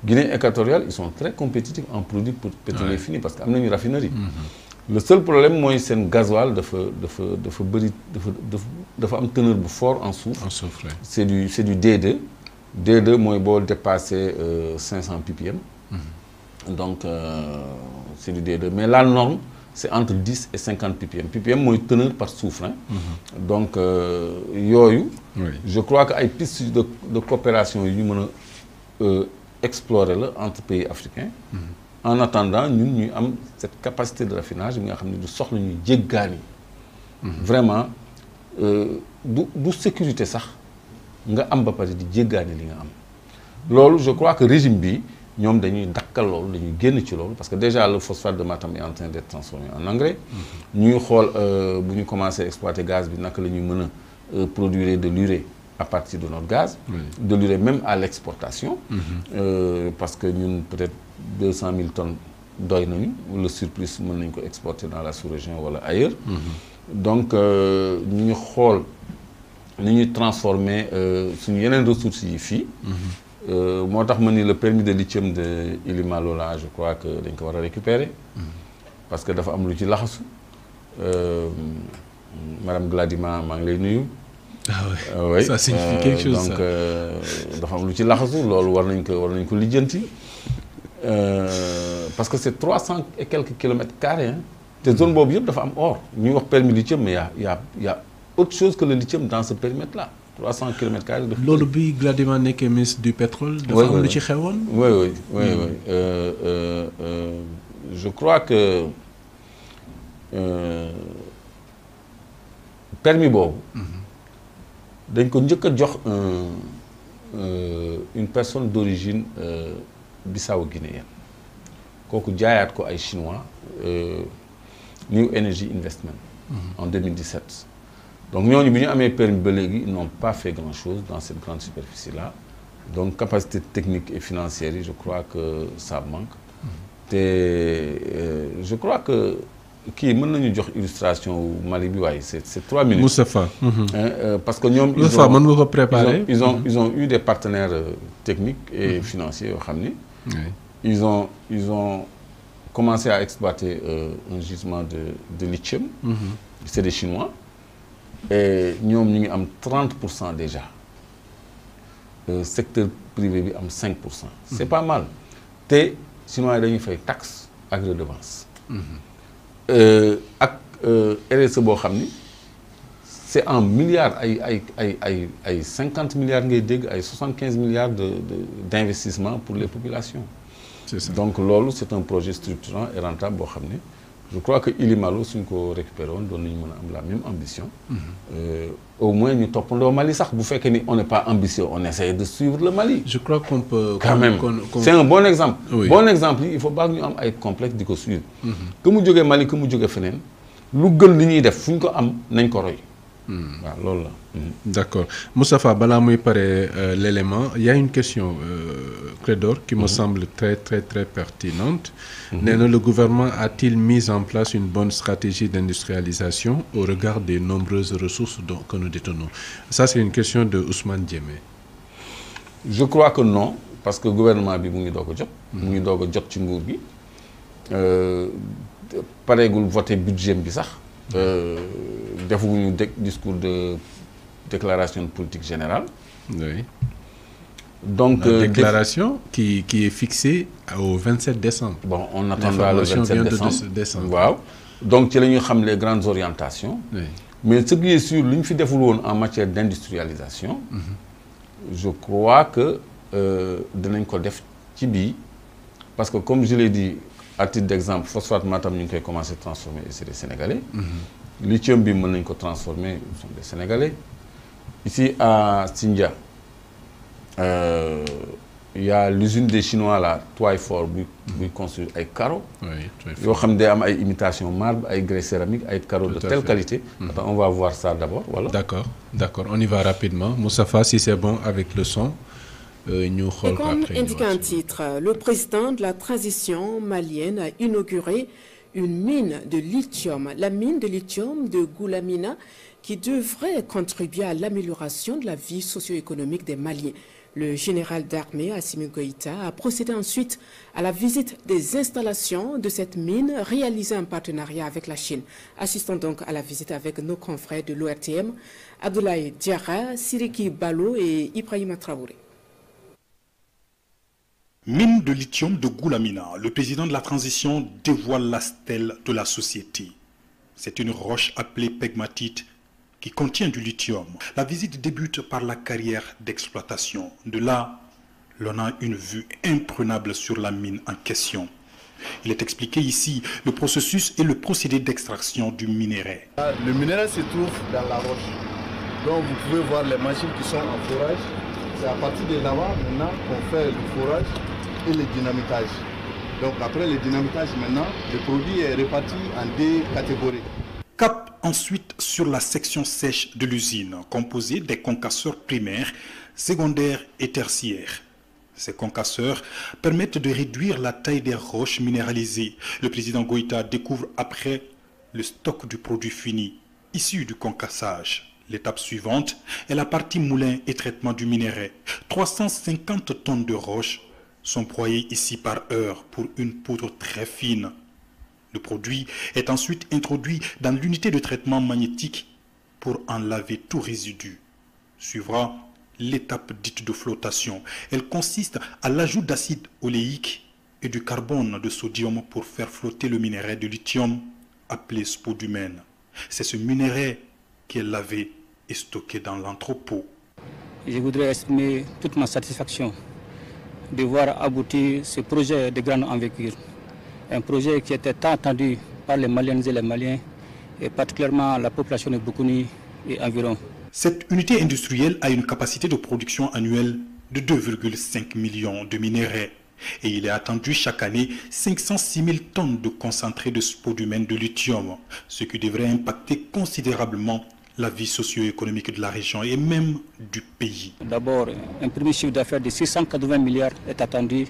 Guinée équatoriale ils sont très compétitifs en produits pétroliers finis parce que am nañu raffinerie. Le seul problème mooy seen gasoil dafa am teneur bu fort en soufre. C'est du D2. D2 mooy boo dépassé 500 ppm. Donc c'est du D2 mais la norme c'est entre 10 et 50 ppm. ppm mooy teneur par soufre. Hein. Donc yooyu. Je crois que ay pistes de coopération yu ñu mën a explorer la entre pays africains. En attendant ñun ñuy am cette capacité de raffinage bi nga xam ne du soxla ñuy jéggaani. Vraiment du sécurité sax nga am ba pare di jéggaani li nga am. Loolu je crois que régime bi ñoom dañuy dakkal loolu dañuy génn ci loolu parce que déjà le phosphate de Matam est en train d'être transformé en engrais. ñuy xool bu ñu commencé exploiter gaz bi naka la ñuy mën a produire de l'urée à partir de notre gaz. De l'urée même à l'exportation. Parce que ñun peut-être 200 000 tonnes doy nañu le surplus mën nañu ko exporter dans la sous-région wala ailleurs. Donc ñu ngi xool ni ñuy transformer suñu yeneen ressources yi fii. moo tax ma ni le permis de lithium de Ilimalo là je crois que dañ ko war a récupérer. parce que dafa am lu ci laxasu. Madame Gladima maa ngi lay nuyu. Oui. Ça signifie quelque chose. Donc dafa am lu ci laxasu loolu war nañ ko lijjanti. Parce que c'est 300 et quelques kilomètres carrés. Hein. Te zone boobu yëpp dafa am or ñuy wax permis lithium mais y a autre chose que le lithium dans ce périmètre là 300 kilomètres carrés. loolu bi Gladima nekkee ministre du pétrole. dafa am lu ci xewoon. oui. Je crois que permis boobu. dañ ko njëkk a jox une personne d'origine bissau-guinéenne kooku jaayaat ko ay chinois New Energy Investment. En 2017. Donc ñooñu bi ñu amee permis ba léegi ils n'ont pas fait grand-chose dans cette grande superficie là donc capacité technique et financière yi je crois que ça manque. te je crois que kii mën nañu jox illustration Mali bi waaye c'est 3 minutes. Moustapha. parce que ñoom. Moustapha mën nga ko préparer. ils ont eu des partenaires techniques et financiers yoo xam ni. ils ont commencé à exploiter un gisement de lithium. C'est des Chinois. Et ñoom ñu ngi am 30% déjà. Secteur privé bi am 5%. C'est pas mal. te Chinois yi dañuy fay taxe ak redevance. ak RSE boo xam ni c'est en milliards ay 50 milliards ngay dégg ay 75 milliards d'investissement pour les populations. C'est ça. Donc loolu c'est un projet structurant et rentable boo xam ne je crois que Ilimalo suñ ko récupéré woon doon nañu mën a am la même ambition. Au moins ñu toppandoo Mali sax bu fekkee ni on n'est pas ambitieux on essaie de suivre le Mali. Je crois qu'on peut. Quand même c'est un bon exemple. Oui. Bon exemple il faut pas que ñu am ay complexe di ko suivre. que mu jógee Mali que mu jógee feneen lu gën li ñuy def fu ñu ko am nañ ko roy. waaw loolu la. D'accord Moustapha balaa muy pare l'élément il y a une question Clédor qui me semble très pertinente. Nee na le gouvernement a-t-il mis en place une bonne stratégie d'industrialisation au regard des nombreuses ressources que nous détenons? Ça c'est une question de Ousmane Diémé. Je crois que non parce que gouvernement bi mu ngi doog a jot. mu ngi doog a jot ci nguur gi pareegul voté budget bi sax. defuñu discours de déclaration de politique générale. Oui. Donc la déclaration qui est fixée au 27 décembre. Bon on attendra le 27 décembre. Waaw donc ci la ñuy xam les grandes orientations. Oui. Mais ce qui est sûr li ñu fi deful woon en matière d'industrialisation. Je crois que dinañ ko def ci bii parce que comme je l'ai dit à titre d'exemple phosphate Matam ñu ngi koy commencer transformer et c'est des Sénégalais. Lithium bi mën nañ ko transformer ce sont des Sénégalais. Ici à Sindia il y a l'usine des Chinois là Twyford buy construire ay carreaux. yoo xam ne day am ay imitation marbre ay grès céramique ay carreaux de telle qualité. Attends, on va voir ça d'abord voilà. D'accord on y va rapidement Moustapha si c'est bon avec le son. Et comme indiqué en titre, le président de la transition malienne a inauguré une mine de lithium, la mine de lithium de Goulamina, qui devrait contribuer à l'amélioration de la vie socio-économique des Maliens. Le général d'armée Assimi Goïta a procédé ensuite à la visite des installations de cette mine réalisée en partenariat avec la Chine. Assistons donc à la visite avec nos confrères de l'ORTM, Abdoulaye Diarra, Siriki Balo et Ibrahima Traoré. Mine de lithium de Goulamina, le président de la transition dévoile la stèle de la société. C'est une roche appelée pegmatite qui contient du lithium. La visite débute par la carrière d'exploitation. De là, l'on a une vue imprenable sur la mine en question. Il est expliqué ici le processus et le procédé d'extraction du minerai. Le minerai se trouve dans la roche. Donc vous pouvez voir les machines qui sont en forage. C'est à partir de là-bas maintenant qu'on fait le forage et le dynamitage. Donc après le dynamitage maintenant, le produit est réparti en 2 catégories. Cap ensuite sur la section sèche de l'usine, composée des concasseurs primaires, secondaires et tertiaires. Ces concasseurs permettent de réduire la taille des roches minéralisées. Le président Goïta découvre après le stock du produit fini, issu du concassage. L'étape suivante est la partie moulin et traitement du minerai. 350 tonnes de roches sont broyées ici par heure pour une poudre très fine. Le produit est ensuite introduit dans l'unité de traitement magnétique pour enlever tout résidu. Suivra l'étape dite de flottation. Elle consiste à l'ajout d'acide oléique et du carbone de sodium pour faire flotter le minerai de lithium appelé spodumène. C'est ce minerai qui est lavé et stocké dans l'entrepôt. Je voudrais exprimer toute ma satisfaction de voir aboutir ce projet de grande envergure. Un projet qui était tant attendu par les Maliennes et les Maliens, et particulièrement la population de Boukouni et environ. Cette unité industrielle a une capacité de production annuelle de 2,5 millions de minerais. Et il est attendu chaque année 506 000 tonnes de concentré de spodumène de lithium, ce qui devrait impacter considérablement la vie socio-économique de la région et même du pays. D'abord, un premier chiffre d'affaires de 680 milliards est attendu.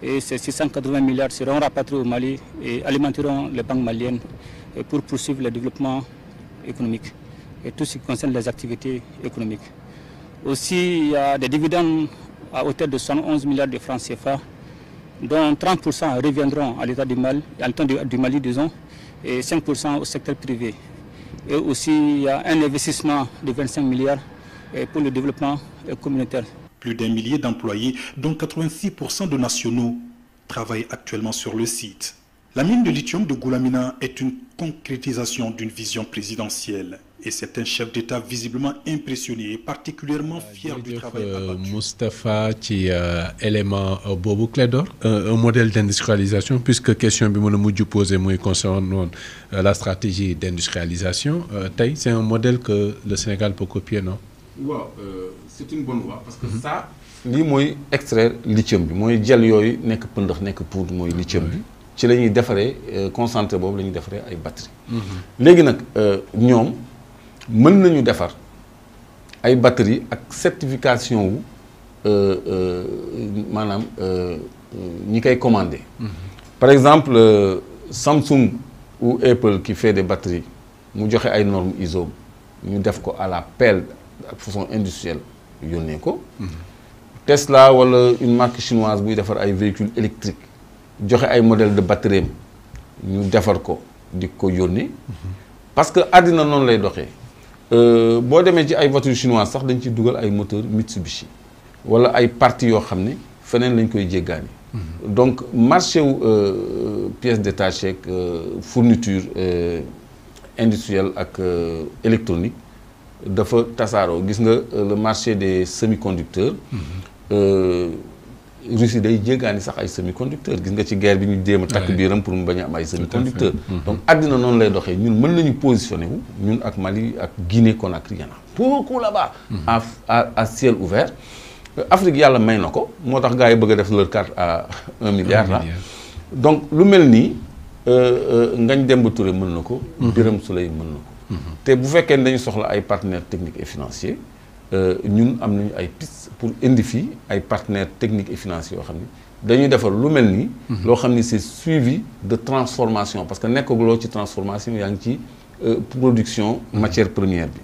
Et ces 680 milliards seront rapatriés au Mali et alimenteront les banques maliennes pour poursuivre le développement économique et tout ce qui concerne les activités économiques. Aussi, il y a des dividendes à hauteur de 111 milliards de francs CFA, dont 30% reviendront à l'État du Mali, disons, et 5% au secteur privé. Et aussi, il y a un investissement de 25 milliards pour le développement communautaire. Plus d'1 millier d'employés, dont 86% de nationaux, travaillent actuellement sur le site. La mine de lithium de Goulamina est une concrétisation d'une vision présidentielle. Et c'est un chef d'État visiblement impressionné et particulièrement fier du travail abattu. Moustapha ci élément boobu Clédor un modèle d'industrialisation puisque question bi mën a mujj posé muy concernant la stratégie d'industrialisation tey c'est un modèle que le Sénégal peut copier, non? waaw c'est une bonne voie parce que ça lii mooy extraire lithium bi mooy jël yooyu nekk pëndax nekk poudre mooy lithium bi ci la ñuy defaree concentré boobu la ñuy defaree ay batterie léegi nag ñoom mën nañu defar ay batterie ak certification wu maanaam ñi koy commandé. Par exemple Samsung ou Apple qui fait des batteries mu joxe ay normes ISO ñu def ko à la pelle de façon industrielle yónnee ko. Tesla wala une marque chinoise buy defar ay véhicules électriques joxe ay modèle de batterie ñu defar ko di ko yónnee. Parce que àddina noonu lay doxee. Boo demee ci ay voitures chinoises sax dañ ci dugal ay moteur Mitsubishi wala ay parties yoo xam ne feneen lañ koy jéggaani. Donc marché wu pièces détachées ak fourniture industrielle ak électronique dafa tasaaroo gis nga le marché des semi-conducteurs. Russie day jéggaani sax ay semi-conducteurs gis nga ci guerre bi ñu jéem a takk biiram pour mu bañ a am ay semi-conducteurs. Donc àddina noonu lay doxee ñun mën nañu positionné wu ñun ak Mali ak Guinée Conakry yana beaucoup là-bas à ciel ouvert. Afrique yàlla may na ko moo tax gars yi bëgg a def leur carte à 1 milliard là. Donc lu mel nii Ngagne Demba Touré mën na ko. Birame Souleye mën na ko. te bu fekkee ne dañu soxla ay partenaires techniques et financiers ñun am nañu ay pistes pour indi fii ay partenaires techniques et financiers yoo xam ne dañuy defar lu mel nii. loo xam ni c'est suivi de transformation parce que nekkaguloo ci transformation yaa ngi ci production matière première bi.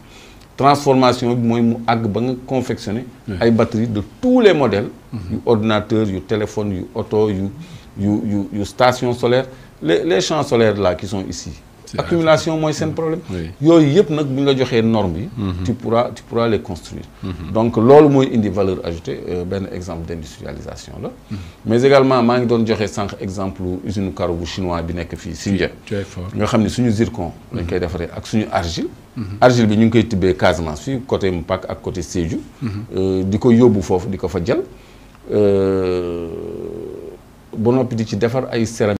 transformation bi mooy mu àgg ba nga confectionner ay batteries de tous les modèles yu ordinateur yu téléphone yu auto yu station solaire les champs solaires là qui sont ici accumulation mooy seen problème yooyu yëpp nag bu ñu la joxee normes yi tu pourras les construire donc loolu mooy indi valeur ajoutée benn exemple d'industrialisation la mais également maa ngi doon joxe sànq exemple usine carreau bu chinois bi nekk fii Sindia nga xam ne suñu zircon lañ koy defaree ak suñu argile argile bi ñu ngi koy tibbee Casamance fii côté Mpac ak côté Sédhiou di ko yóbbu foofu di ko fa jël ba noppi di ci defar ay céramique